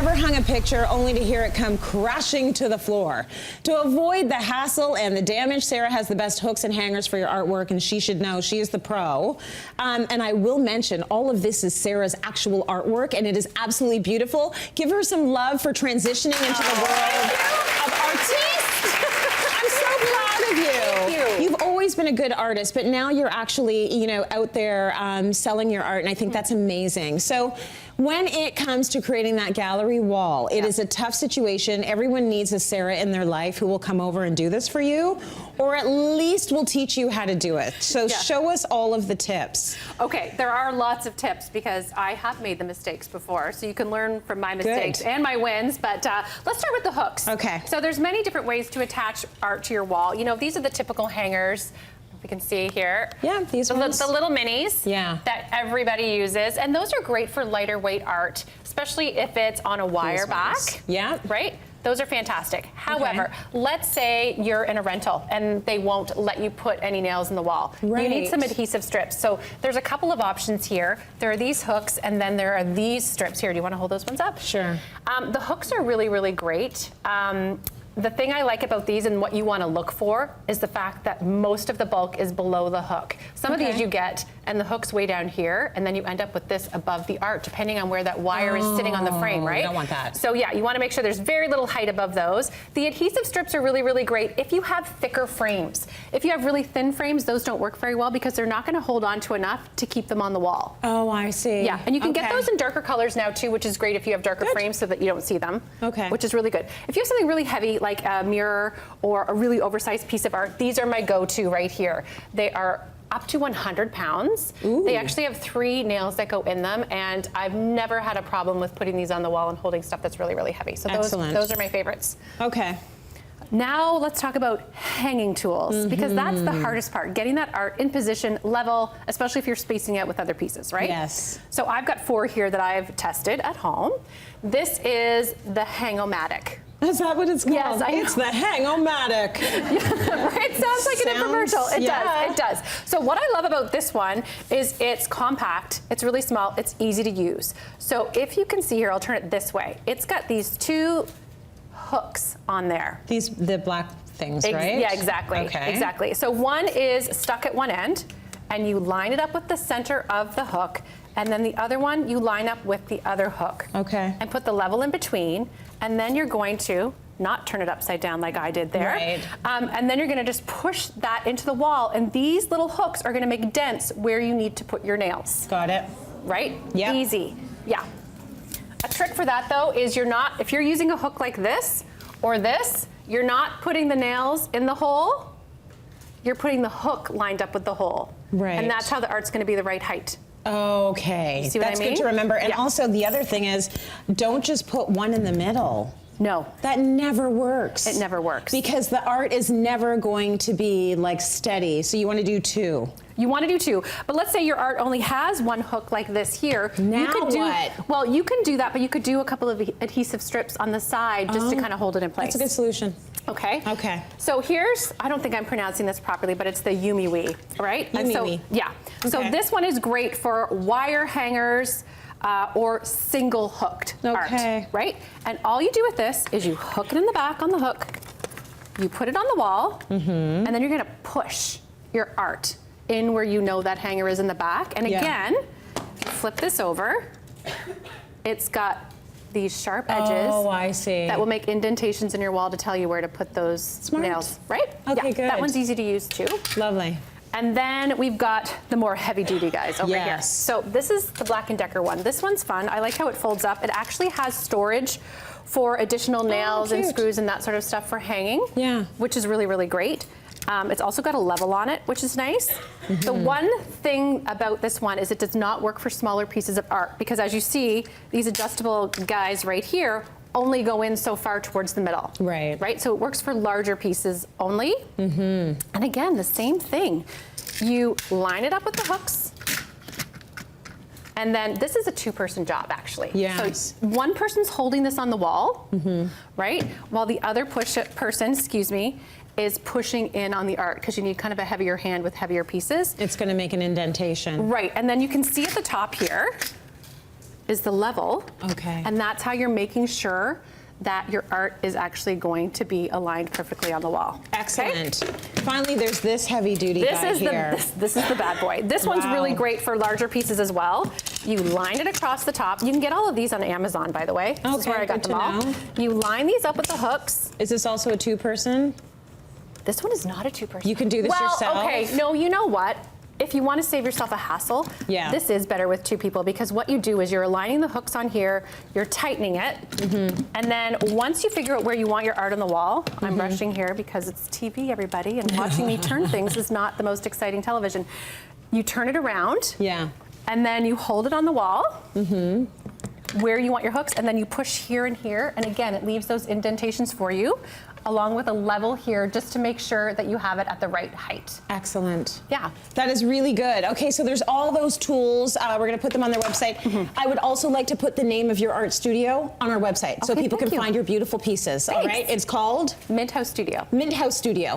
ever hung a picture only to hear it come crashing to the floor? To avoid the hassle and the damage, Sarah has the best hooks and hangers for your artwork, and she should know she is the pro. And I will mention, all of this is Sarah's actual artwork, and it is absolutely beautiful. Give her some love for transitioning into the world of artists. I'm so proud of you. Thank you. You've always been a good artist, but now you're actually, you know, out there selling your art, and I think that's amazing. So when it comes to creating that gallery wall, it is a tough situation. Everyone needs a Sarah in their life who will come over and do this for you, or at least will teach you how to do it. So show us all of the tips. Okay, there are lots of tips because I have made the mistakes before, so you can learn from my mistakes and my wins, but let's start with the hooks. Okay. So there's many different ways to attach art to your wall. You know, these are the typical hangers. We can see here. Yeah, these ones. The little minis that everybody uses. And those are great for lighter weight art, especially if it's on a wire back. Yeah. Right? Those are fantastic. However, let's say you're in a rental and they won't let you put any nails in the wall. Right. You need some adhesive strips. So there's a couple of options here. There are these hooks and then there are these strips here. Do you want to hold those ones up? Sure. The hooks are really, really great. The thing I like about these and what you want to look for is the fact that most of the bulk is below the hook. Some of these you get, and the hook's way down here, and then you end up with this above the art, depending on where that wire is sitting on the frame, right? You don't want that. So yeah, you want to make sure there's very little height above those. The adhesive strips are really, really great if you have thicker frames. If you have really thin frames, those don't work very well because they're not going to hold on to enough to keep them on the wall. Oh, I see. Yeah, and you can get those in darker colors now too, which is great if you have darker frames so that you don't see them. Okay. Which is really good. If you have something really heavy, like a mirror or a really oversized piece of art, these are my go-to right here. They are up to 100 pounds. Ooh. They actually have 3 nails that go in them, and I've never had a problem with putting these on the wall and holding stuff that's really, really heavy. So those are my favorites. Okay. Now let's talk about hanging tools, because that's the hardest part, getting that art in position, level, especially if you're spacing out with other pieces, right? Yes. So I've got 4 here that I've tested at home. This is the Hang-O-Matic. Is that what it's called? Yes, it's the Hang-O-Matic. Right? Sounds like an infomercial. It does. It does. So what I love about this one is it's compact. It's really small. It's easy to use. So if you can see here, I'll turn it this way. It's got these 2 hooks on there. The black things, right? Yeah, exactly. Okay. Exactly. So one is stuck at one end, and you line it up with the center of the hook, and then the other one you line up with the other hook. Okay. And put the level in between, and then you're going to not turn it upside down like I did there. Right. And then you're going to just push that into the wall, and these little hooks are going to make dents where you need to put your nails. Got it. Right? Yeah. Easy. Yeah. A trick for that though is if you're using a hook like this or this, you're not putting the nails in the hole, you're putting the hook lined up with the hole. Right. And that's how the art's gonna be the right height. Okay. See what That's I mean? good to remember. And also the other thing is, don't just put one in the middle. No. That never works. It never works. Because the art is never going to be like steady. So you want to do 2. You want to do 2, but let's say your art only has one hook like this here. Now you could what? Well, you can do that, but you could do a couple of adhesive strips on the side just to kind of hold it in place. That's a good solution. Okay. Okay. So here's, I don't think I'm pronouncing this properly, but it's the Yumiwi, right? Yumiwi. Yeah. So Okay. this one is great for wire hangers or single hooked art, right? And all you do with this is you hook it in the back on the hook, you put it on the wall, and then you're gonna push your art in where you know that hanger is in the back. And again, flip this over, it's got these sharp edges. Oh, I see. That will make indentations in your wall to tell you where to put those nails, right? Okay, good. That one's easy to use too. Lovely. And then we've got the more heavy-duty guys over here. So this is the Black & Decker one. This one's fun. I like how it folds up. It actually has storage for additional nails and screws and that sort of stuff for hanging, which is really, really great. It's also got a level on it, which is nice. The one thing about this one is it does not work for smaller pieces of art because as you see, these adjustable guys right here only go in so far towards the middle. Right. Right, so it works for larger pieces only. And again, the same thing. You line it up with the hooks, and then this is a 2-person job actually. So one person's holding this on the wall, right? While the other person, is pushing in on the art because you need kind of a heavier hand with heavier pieces. It's going to make an indentation. Right, and then you can see at the top here is the level. Okay. And that's how you're making sure that your art is actually going to be aligned perfectly on the wall. Excellent. Finally, there's this heavy duty guy here. This is the bad boy. This one's really great for larger pieces as well. You line it across the top. You can get all of these on Amazon, by the way. This is where I got them all. You line these up with the hooks. Is this also a two-person? This one is not a two-person. You can do this yourself? Well, okay, no, you know what? If you want to save yourself a hassle, this is better with two people, because what you do is you're aligning the hooks on here, you're tightening it, and then once you figure out where you want your art on the wall, I'm brushing here because it's TV, everybody, and watching me turn things is not the most exciting television. You turn it around, and then you hold it on the wall, where you want your hooks, and then you push here and here, and again, it leaves those indentations for you, along with a level here, just to make sure that you have it at the right height. Excellent. Yeah. That is really good. Okay, so there's all those tools. We're gonna put them on their website. I would also like to put the name of your art studio on our website so people can find your beautiful pieces. All right, it's called? Mint House Studio. Mint House Studio.